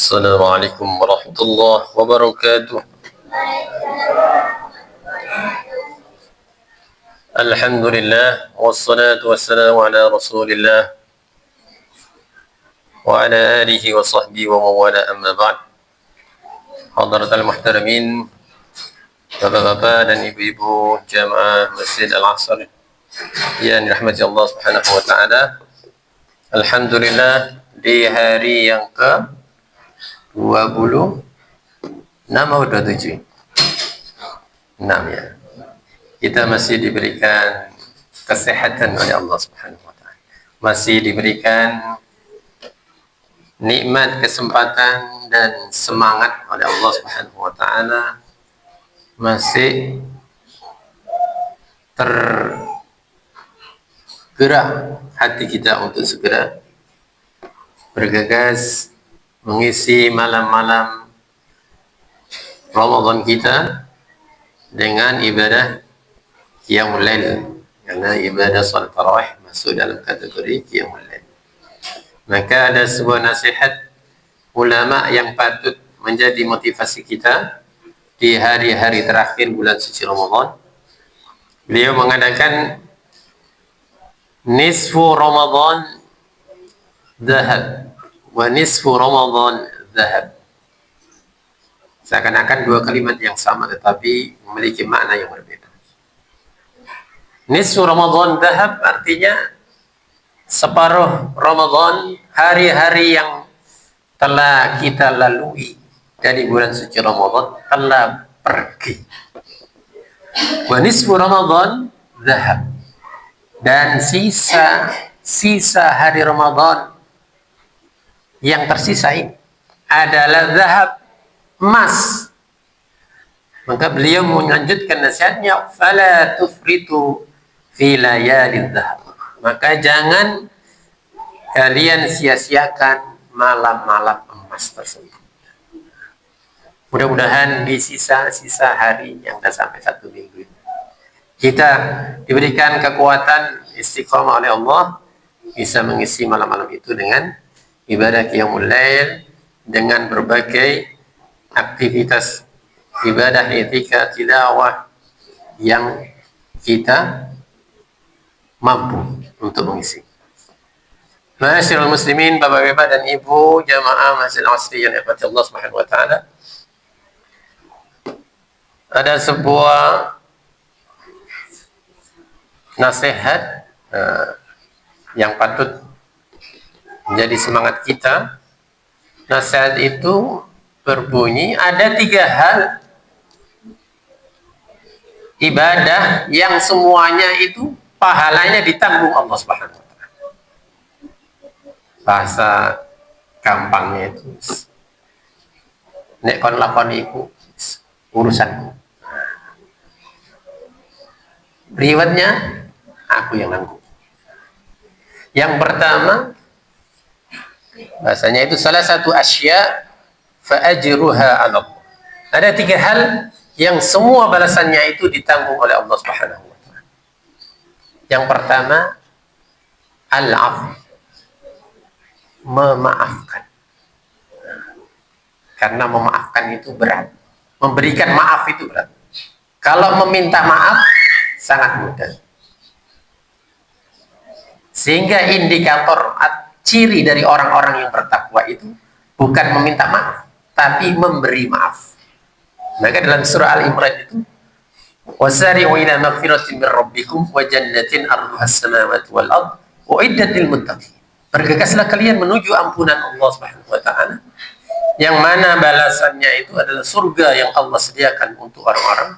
السلام عليكم ورحمة الله وبركاته. الحمد لله والصلاة والسلام على رسول الله وعلى آله وصحبه ومن والاه أما بعد. Hadratul muhtaramin, bapak-bapak dan ibu-ibu jamaah Masjid Al-Aqsa yang dirahmati Allah Subhanahu wa taala. Alhamdulillah, di hari yang ke 26 atau 27? 6 ya. Kita masih diberikan kesehatan oleh Allah Subhanahu wa taala. Masih diberikan nikmat, kesempatan dan semangat oleh Allah Subhanahu wa taala. Masih tergerak hati kita untuk segera bergegas mengisi malam-malam Ramadan kita dengan ibadah qiyamul lail, karena ibadah salat tarawih masuk dalam kategori qiyamul lail. Maka ada sebuah nasihat ulama yang patut menjadi motivasi kita di hari-hari terakhir bulan suci Ramadan. Beliau mengatakan, nisfu Ramadan dhahab wa nisfu Ramadan dhahab. Seakan-akan dua kalimat yang sama tetapi memiliki makna yang berbeda. Nisfu Ramadan dhahab artinya separuh Ramadan, hari-hari yang telah kita lalui dari bulan suci Ramadan telah pergi. Wa nisfu Ramadan dhahab, dan sisa hari Ramadan yang tersisa ini adalah zahab, emas. Maka beliau melanjutkan nasihatnya, fala tufritu fi layalidz zahab. Maka jangan kalian sia-siakan malam-malam emas tersebut. Mudah-mudahan di sisa-sisa hari yang sudah sampai 1 minggu ini, kita diberikan kekuatan istiqomah oleh Allah, bisa mengisi malam-malam itu dengan ibadah qiyamul lail, dengan berbagai aktivitas ibadah etika tilawah yang kita mampu untuk mengisi. Ma'asyiral muslimin, bapak-bapak dan ibu jamaah Masjid Al-Aqsa yang dirahmati Allah Subhanahu wa taala. Ada sebuah nasihat yang patut menjadi semangat kita. Nasihat itu berbunyi, ada 3 hal ibadah yang semuanya itu pahalanya ditanggung Allah Subhanahu wa taala. Bahasa gampangnya itu, nek kon lakon iku urusanku. Riwayatnya aku yang nanggung. Yang pertama, bahasanya itu salah satu asya fa ajruha 'ala Allah. Ada 3 hal yang semua balasannya itu ditanggung oleh Allah Subhanahu wa taala. Yang pertama, al-'afw, memaafkan. Karena memaafkan itu berat. Memberikan maaf itu berat. Kalau meminta maaf sangat mudah. Sehingga indikator ciri dari orang-orang yang bertakwa itu bukan meminta maaf, tapi memberi maaf. Maka dalam surah Al-Imran itu, wasari'u ila maghfiratin min rabbikum wa jannatin 'arduha as-samawati wal ardh u'iddat lil muttaqin. Bergegaslah kalian menuju ampunan Allah Subhanahu wa taala, yang mana balasannya itu adalah surga yang Allah sediakan untuk orang-orang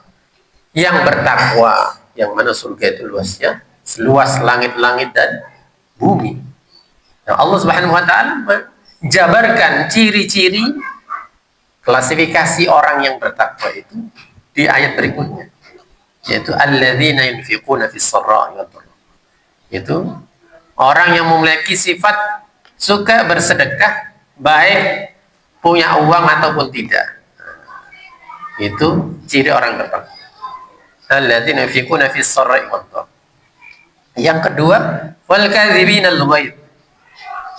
yang bertakwa, yang mana surga itu luasnya seluas langit-langit dan bumi. Nah, Allah Subhanahu wa taala menjabarkan ciri-ciri klasifikasi orang yang bertakwa itu di ayat berikutnya, yaitu alladzina yunfiquna fis sarra'i wad dharra. Itu orang yang memiliki sifat suka bersedekah, baik punya uang ataupun tidak. Itu ciri orang bertakwa. Alladzina yunfiquna fis sarra'i wad dharra. Yang kedua, wal kadzibina al-ghaidz,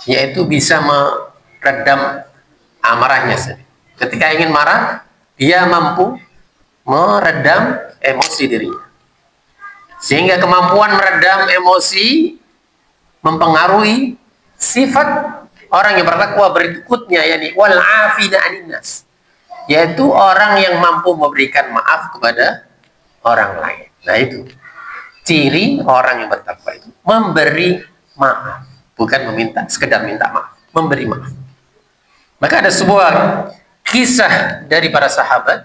yaitu bisa meredam amarahnya sendiri. Ketika ingin marah, dia mampu meredam emosi dirinya. Sehingga kemampuan meredam emosi mempengaruhi sifat orang yang bertakwa berikutnya, yakni wal afina 'anil nas, yaitu orang yang mampu memberikan maaf kepada orang lain. Nah, itu ciri orang yang bertakwa, itu memberi maaf, bukan meminta, sekedar minta maaf, memberi maaf. Maka ada sebuah kisah dari para sahabat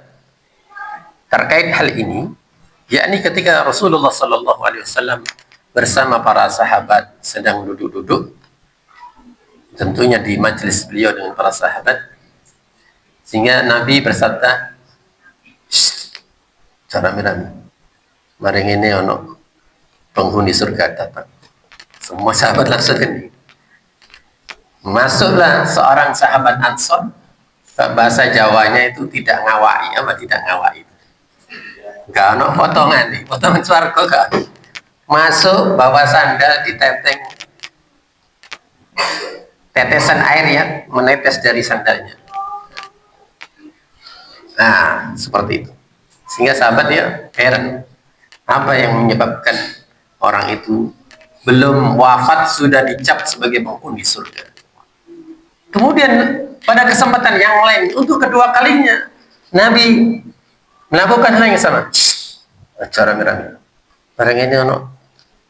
terkait hal ini, yakni ketika Rasulullah Sallallahu Alaihi Wasallam bersama para sahabat sedang duduk-duduk, tentunya di majelis beliau dengan para sahabat, sehingga Nabi bersabda, cara mirami, maring ini ono penghuni surga datang. Semua sahabat langsung ini. Masuklah seorang sahabat Ansor, bahasa Jawanya itu tidak ngawai, apa tidak ngawai? Gak ono potongan nih, potongan swarga gak. Masuk bawa sandal diteteng, tetesan air ya menetes dari sandalnya. Nah, seperti itu. Sehingga sahabat ya heran, apa yang menyebabkan orang itu belum wafat sudah dicap sebagai penghuni surga. Kemudian pada kesempatan yang lain, untuk kedua kalinya, Nabi melakukan hal yang sama. Cara merah, orang ini ono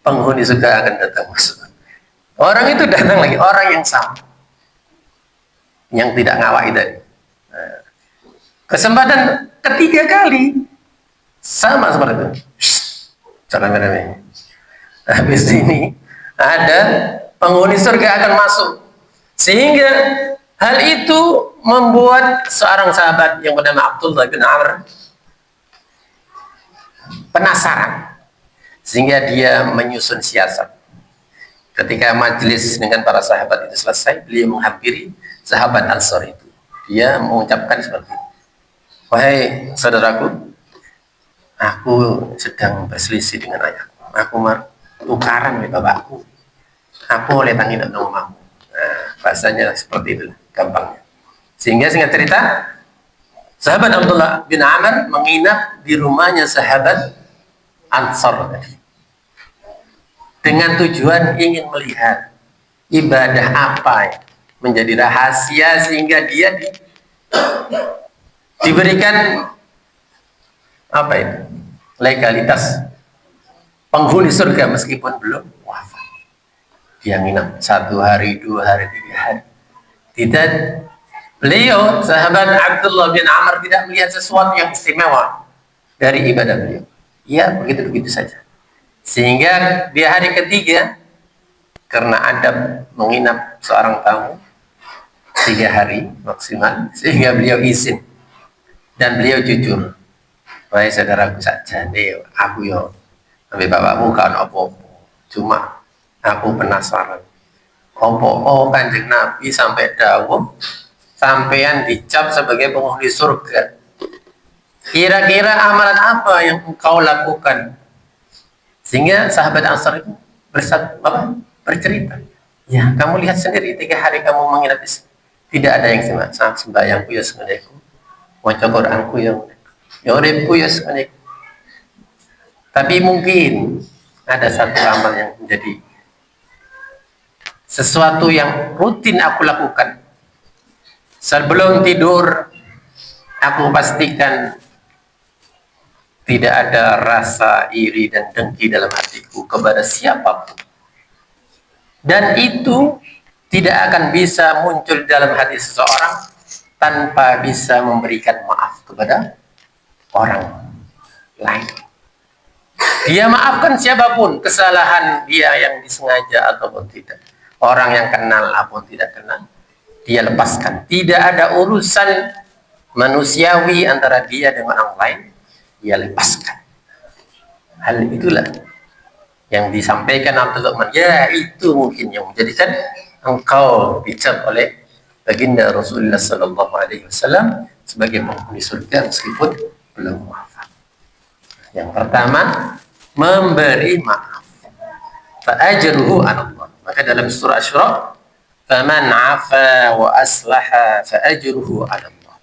penghuni surga akan datang masuk. Orang itu datang lagi, orang yang sama, yang tidak ngawai tadi. Nah, kesempatan ketiga kali sama seperti itu. Cara merah ini. Habis ini ada penghuni surga akan masuk. Sehingga hal itu membuat seorang sahabat yang bernama Abdullah bin Amr penasaran, sehingga dia menyusun siasat. Ketika majelis dengan para sahabat itu selesai, beliau menghampiri sahabat Ansor itu. Dia mengucapkan seperti itu, wahai saudaraku, aku sedang berselisih dengan ayahku. Aku tukaran dengan bapakku. Aku oleh tangi dan namamu. Nah, bahasanya seperti itu, gampangnya. Sehingga singkat cerita, sahabat Abdullah bin Amr menginap di rumahnya sahabat Ansor tadi, dengan tujuan ingin melihat ibadah apa yang menjadi rahasia sehingga dia diberikan apa itu, legalitas penghuni surga meskipun belum wafat. Dia nginap 1 hari, 2 hari, 3 hari. Tidak, beliau sahabat Abdullah bin Amr tidak melihat sesuatu yang istimewa dari ibadah beliau. Ya begitu-begitu saja. Sehingga di hari ketiga, karena adab menginap seorang tamu 3 hari maksimal, sehingga beliau izin dan beliau jujur, wahai saudaraku saja nih, aku yo sampai bapakmu kan apa-apa, cuma aku penasaran apa Kanjeng Nabi sampai dawuh sampean dicap sebagai penghuni surga, kira-kira amalan apa yang engkau lakukan? Sehingga sahabat Ansar itu bercerita, ya kamu lihat sendiri 3 hari kamu menginap di sini, tidak ada yang sembahyangku ya semeneku, maca Quranku ya uripku ya semeneku. Tapi mungkin ada satu amal yang menjadi sesuatu yang rutin aku lakukan. Sebelum tidur, aku pastikan tidak ada rasa iri dan dengki dalam hatiku kepada siapapun. Dan itu tidak akan bisa muncul dalam hati seseorang tanpa bisa memberikan maaf kepada orang lain. Dia maafkan siapapun kesalahan dia yang disengaja ataupun tidak. Orang yang kenal ataupun tidak kenal, dia lepaskan. Tidak ada urusan manusiawi antara dia dengan orang lain, dia lepaskan. Hal itulah yang disampaikan Abdul Rahman. Ya, itu mungkin yang menjadikan engkau dicap oleh baginda Rasulullah Sallallahu Alaihi Wasallam sebagai penghuni surga meskipun belum wafat. Yang pertama, memberi maaf. Fa ajruhu 'ala Allah. Maka dalam surah Asy-Syura, faman 'afa wa aslaha fa ajruhu 'ala Allah.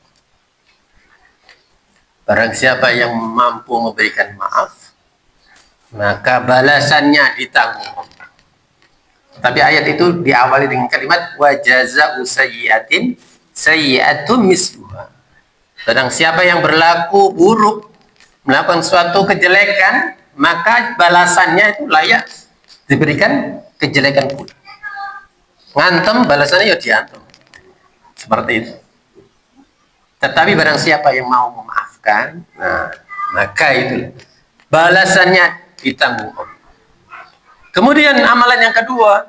Barang siapa yang mampu memberikan maaf, maka balasannya ditanggung. Tapi ayat itu diawali dengan kalimat wa jazaa'u sayyi'atin sayyi'atun misluha. Barang siapa yang berlaku buruk, melakukan suatu kejelekan, maka balasannya itu layak diberikan kejelekan pula. Ngantem, balasannya ya diantem. Seperti itu. Tetapi barang siapa yang mau memaafkan, nah, maka itu balasannya ditanggung Allah. Kemudian amalan yang kedua,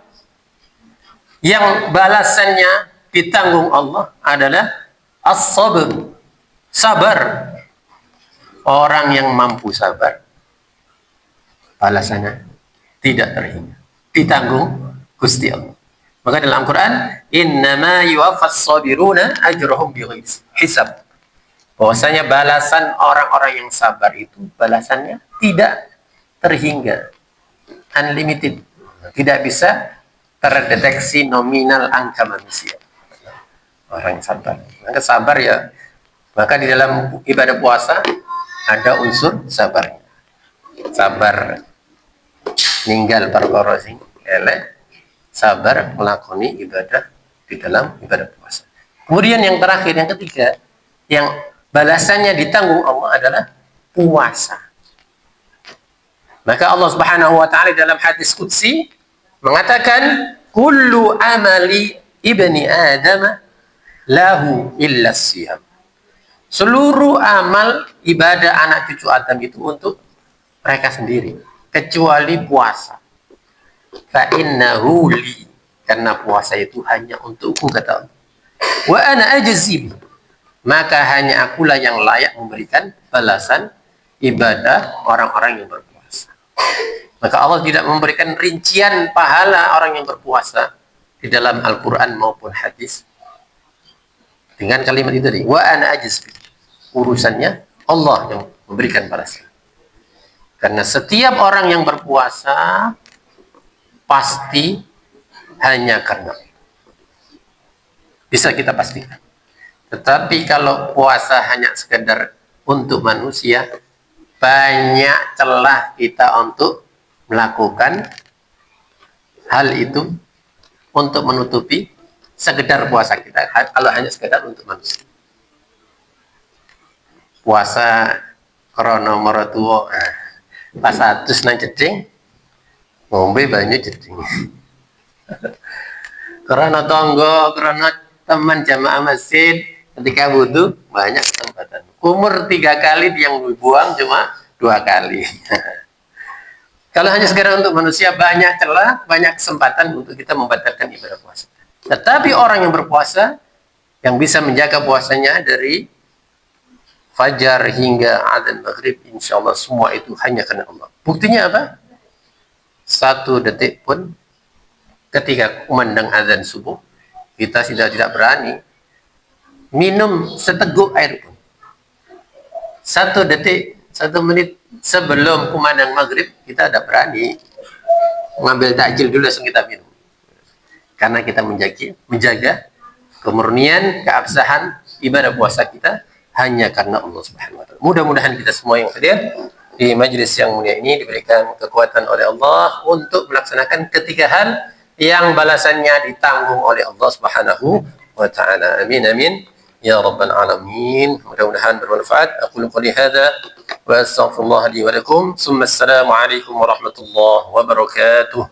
yang balasannya ditanggung Allah adalah as-sabr, sabar. Orang yang mampu sabar, balasannya tidak terhingga, ditanggung Gusti Allah. Maka dalam Al-Quran, innama yuwaffas sabiruna ajrahum bighairi hisab. Bahwasanya balasan orang-orang yang sabar itu balasannya tidak terhingga, unlimited, tidak bisa terdeteksi nominal angka manusia. Orang yang sabar, maka sabar ya. Maka di dalam ibadah puasa ada unsur sabarnya. Sabar ninggal perkara sing elek, sabar melakoni ibadah di dalam ibadah puasa. Kemudian yang terakhir, yang ketiga, yang balasannya ditanggung Allah adalah puasa. Maka Allah Subhanahu wa taala dalam hadis qudsi mengatakan kullu amali ibni Adam lahu illa siyam. Seluruh amal ibadah anak cucu Adam itu untuk mereka sendiri, kecuali puasa. Fa innahu li, karena puasa itu hanya untukku, kata Allah. Wa ana ajzi, maka hanya akulah yang layak memberikan balasan ibadah orang-orang yang berpuasa. Maka Allah tidak memberikan rincian pahala orang yang berpuasa di dalam Al-Quran maupun hadis dengan kalimat itu tadi, wa ana ajzi. Urusannya Allah yang memberikan balasan. Karena setiap orang yang berpuasa pasti hanya karena bisa kita pastikan. Tetapi kalau puasa hanya sekedar untuk manusia, banyak celah kita untuk melakukan hal itu untuk menutupi sekedar puasa kita, kalau hanya sekedar untuk manusia. Puasa krono maratua pas atus nang jeding ngombe banyu jeding. Karena tonggo, karena teman jamaah masjid ketika wudhu banyak kesempatan. Umur 3 kali yang dibuang cuma 2 kali. Kalau hanya sekedar untuk manusia, banyak celah, banyak kesempatan untuk kita membatalkan ibadah puasa. Tetapi orang yang berpuasa, yang bisa menjaga puasanya dari fajar hingga adzan maghrib, insya Allah semua itu hanya karena Allah. Buktinya apa? 1 detik pun ketika kumandang adzan subuh, kita sudah tidak berani minum seteguk air pun. 1 detik, 1 menit sebelum kumandang maghrib, kita tidak berani mengambil takjil dulu langsung kita minum. Karena kita menjaga kemurnian, keabsahan ibadah puasa kita hanya karena Allah Subhanahu wa taala. Mudah-mudahan kita semua yang hadir di majelis yang mulia ini diberikan kekuatan oleh Allah untuk melaksanakan ketiga hal yang balasannya ditanggung oleh Allah Subhanahu wa taala. Amin amin ya rabbal alamin. Mudah-mudahan bermanfaat. Aku qouli hadza wa astaghfirullah li wa lakum. Assalamu alaikum warahmatullahi wabarakatuh.